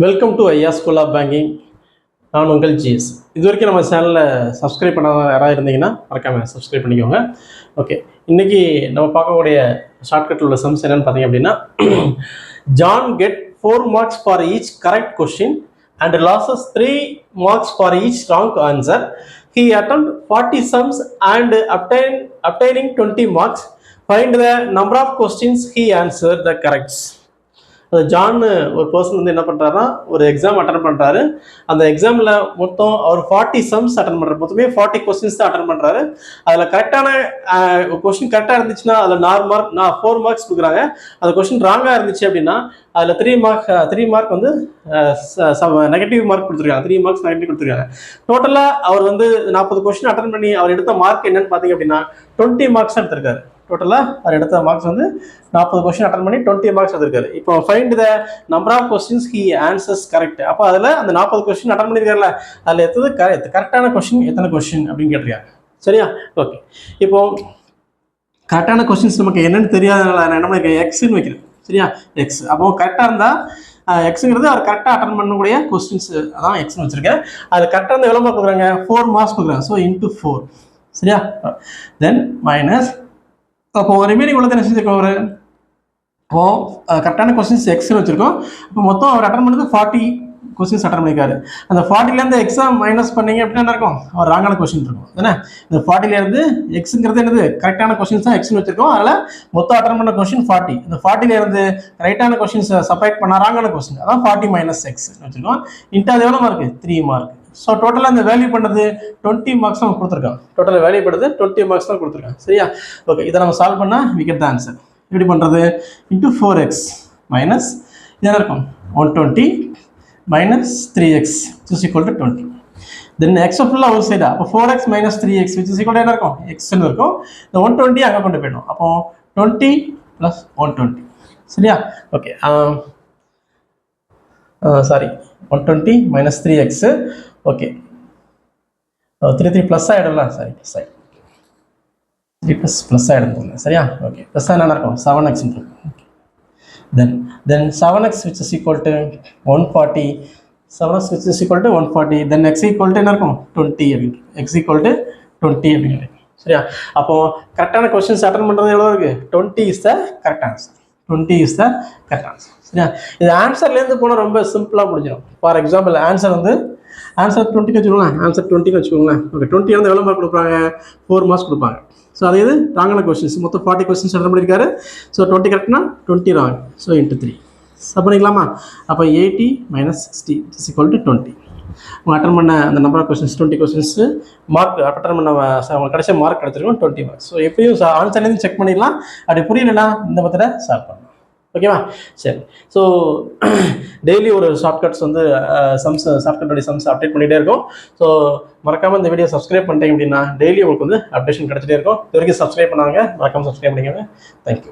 Welcome to ஐயா school of banking. நான் உங்கள் ஜிஎஸ். இது வரைக்கும் நம்ம சேனலில் சப்ஸ்கிரைப் பண்ணாத யாராவது இருந்தீங்கன்னா மறக்காமல் சப்ஸ்கிரைப் பண்ணிக்கோங்க. ஓகே, இன்றைக்கி நம்ம பார்க்கக்கூடிய ஷார்ட்கட்டில் உள்ள சம்ஸ் என்னென்னு பார்த்தீங்க அப்படின்னா, John get 4 marks for each correct question and losses 3 marks for each wrong answer. He attempted 40 sums and obtaining 20 marks. Find the number of questions he answered the correct. John ஒரு person வந்து என்ன பண்ணுறாருன்னா, ஒரு exam attend பண்ணுறாரு. அந்த எக்ஸாமில் மொத்தம் அவர் 40 sums attend பண்ணுறாரு. மொத்தமே 40 கொஸ்டின்ஸ் தான் அட்டன் பண்ணுறாரு. அதில் கரெக்டான கொஸ்டின் கரெக்டாக இருந்துச்சுன்னா அதில் 4 மார்க்ஸ் கொடுக்குறாங்க. அந்த கொஸ்டின் ராங்காக இருந்துச்சு அப்படின்னா அதில் 3 மார்க் வந்து நெகட்டிவ் மார்க் கொடுத்துருக்காங்க. 3 மார்க்ஸ் நெகட்டிவ் கொடுத்துருக்காங்க. டோட்டலாக அவர் வந்து 40 கொஸ்டின் அட்டன் பண்ணி அவர் எடுத்த மார்க் என்னன்னு பார்த்தீங்க அப்படின்னா 20 மார்க்ஸ் எடுத்திருக்காரு. டோட்டலாக அவர் எடுத்த மார்க்ஸ் வந்து 40 கொஸ்டின் அட்டன் பண்ணி 20 மார்க்ஸ் எடுத்திருக்காரு. இப்போ find the number of questions he answers correct. அப்போ அதில் அந்த 40 கொஸ்டின் அட்டன் பண்ணியிருக்காருல, அதில் கரெக்டான கொஸ்டின் எத்தனை கொஸ்டின் அப்படின்னு கேட்டிருக்காங்க. சரியா? ஓகே, இப்போ கரெக்டான கொஸ்டின்ஸ் நமக்கு என்னன்னு தெரியாதனால நான் என்ன பண்ணிருக்கேன், எக்ஸ்ன்னு வைக்கிறேன். சரியா? எக்ஸ். அப்போ கரெக்டாக இருந்தால் எக்ஸுங்கிறது அவர் கரெக்டாக அட்டன் பண்ணக்கூடிய கொஸ்டின்ஸ் அதான் எக்ஸ்ன்னு வச்சிருக்கேன். அது கரெக்டாக இருந்தால் எவ்வளோ மார்க் கொடுக்குறாங்க, 4 மார்க்ஸ் கொடுக்குறாங்க. So into 4. சரியா? தென் மைனஸ், அப்போ ரிமைனிங் உள்ள என்ன செஞ்சிருக்கோம், ஒரு இப்போ கரெக்டான கொஸ்டின்ஸ் எக்ஸ்ன்னு வச்சிருக்கோம். இப்போ மொத்தம் அவர் அட்டன் பண்ணது 40 கொஸ்டின்ஸ் அட்டன் பண்ணியிருக்காரு. அந்த 40லேருந்து எக்ஸாம் மைனஸ் பண்ணீங்க அப்படின்னா என்ன இருக்கும், அவர் ராங்கான கொஸ்டின் இருக்கும் தானே. இந்த 40லேருந்து எக்ஸுங்கிறது என்னது, கரெக்டான கொஸ்டின்ஸ் தான் எக்ஸ்ன்னு வச்சிருக்கோம். அதில் மொத்தம் அட்டன் பண்ண கொஸ்டின் 40. இந்த 40லேருந்து ரைட்டான கொஸ்டின்ஸ் செப்பரேட் பண்ண ராங்கான கொஸ்டின், அதான் 40 மைனஸ் எக்ஸ் வச்சிருக்கோம். இன்ட்டு அது எவ்வளோ மார்க், 3 மார்க். ஸோ டோட்டலாக இந்த வேல்யூ பண்ணது 20 மார்க்ஸ் தான் கொடுத்துருக்கான். டோட்டல் வேல்யூ பண்ணுறது 20 மார்க்ஸ் தான் கொடுத்துருக்கான். சரியா? ஓகே, இதை நம்ம சால்வ் பண்ணால் we get the answer. எப்படி பண்ணுறது, இன்ட்டு 4x மைனஸ் என்ன இருக்கும் 120 minus 3x which is equal to 20. Then X ஃபுல்லாக ஒரு சைடா, அப்போ 4x minus 3x which is equal to என்ன இருக்கும், எக்ஸ்ன்னு இருக்கும். இந்த 120 அங்கே கொண்டு போயிடும். அப்போ 20 ப்ளஸ் 120. சரியா? Okay, sorry 120 minus 3x. Okay, 3 plus ஆகிடும்ல, சாரி ப்ளஸ் ஆகிடும், 3 ப்ளஸ் ஆகிடும். சரியா? ஓகே, ப்ளஸ் என்ன இருக்கும், 7x இருக்கும். தென் 7x which is equal to 140. 7x which is equal to 140. Then x equal to என்ன இருக்கும், 20 அப்படின்னு. x equal to 20 அப்படின்னு. சரியா? அப்போ கரெக்டான கொஸ்டின்ஸ் அட்டன் பண்ணுறது எவ்வளோ இருக்குது, 20 is the correct answer. 20 is the correct answer. சரியா? இது ஆன்சர்லேருந்து போனால் ரொம்ப சிம்பிளாக முடிஞ்சிடும். ஃபார் எக்ஸாம்பிள் ஆன்சர் 20 வச்சுக்கோங்களேன். ஆன்சர் 20 வச்சுக்கோங்களேன். ஓகே, 20 வந்து எவ்வளோ மார்க் கொடுப்பாங்க, 4 மார்க்ஸ் கொடுப்பாங்க. ஸோ அது எது, ராங்கான கொஸ்டின்ஸ். மொத்தம் 40 கொஸ்டின்ஸ் அட்டன் பண்ணியிருக்காரு. So 20 கரெக்ட்னா 20 wrong. So into 3 sub பண்ணிக்கலாமா. அப்போ 80 மைனஸ் 60 இஸ் ஈக்குவல் டு 20. அவங்க அட்டன் பண்ண அந்த number of questions 20 questions mark attend பண்ண அவங்க கடைசி மார்க் கிடச்சிருக்கும் 20 மார்க்ஸ். ஸோ எப்படியும் ஆன்சர்லேருந்து செக் பண்ணிடலாம். அப்படி புரியலன்னா இந்த மெத்தடை சால்வ் பண்ணலாம். ஓகேவா? சரி. ஸோ டெய்லி ஒரு ஷார்ட்கட்ஸ் வந்து ஷார்ட்கட்டோடைய சம்ஸ் அப்டேட் பண்ணிகிட்டே இருக்கும். ஸோ மறக்காமல் இந்த வீடியோ சப்ஸ்கிரைப் பண்ணிட்டீங்க அப்படின்னா டெய்லி உங்களுக்கு வந்து அப்டேஷன் கிடச்சிட்டே இருக்கும். இது வரைக்கும் சப்ஸ்கிரைப் பண்ணாங்க, மறக்காமல் சப்ஸ்கிரைப் பண்ணிக்கோங்க. தேங்க்யூ.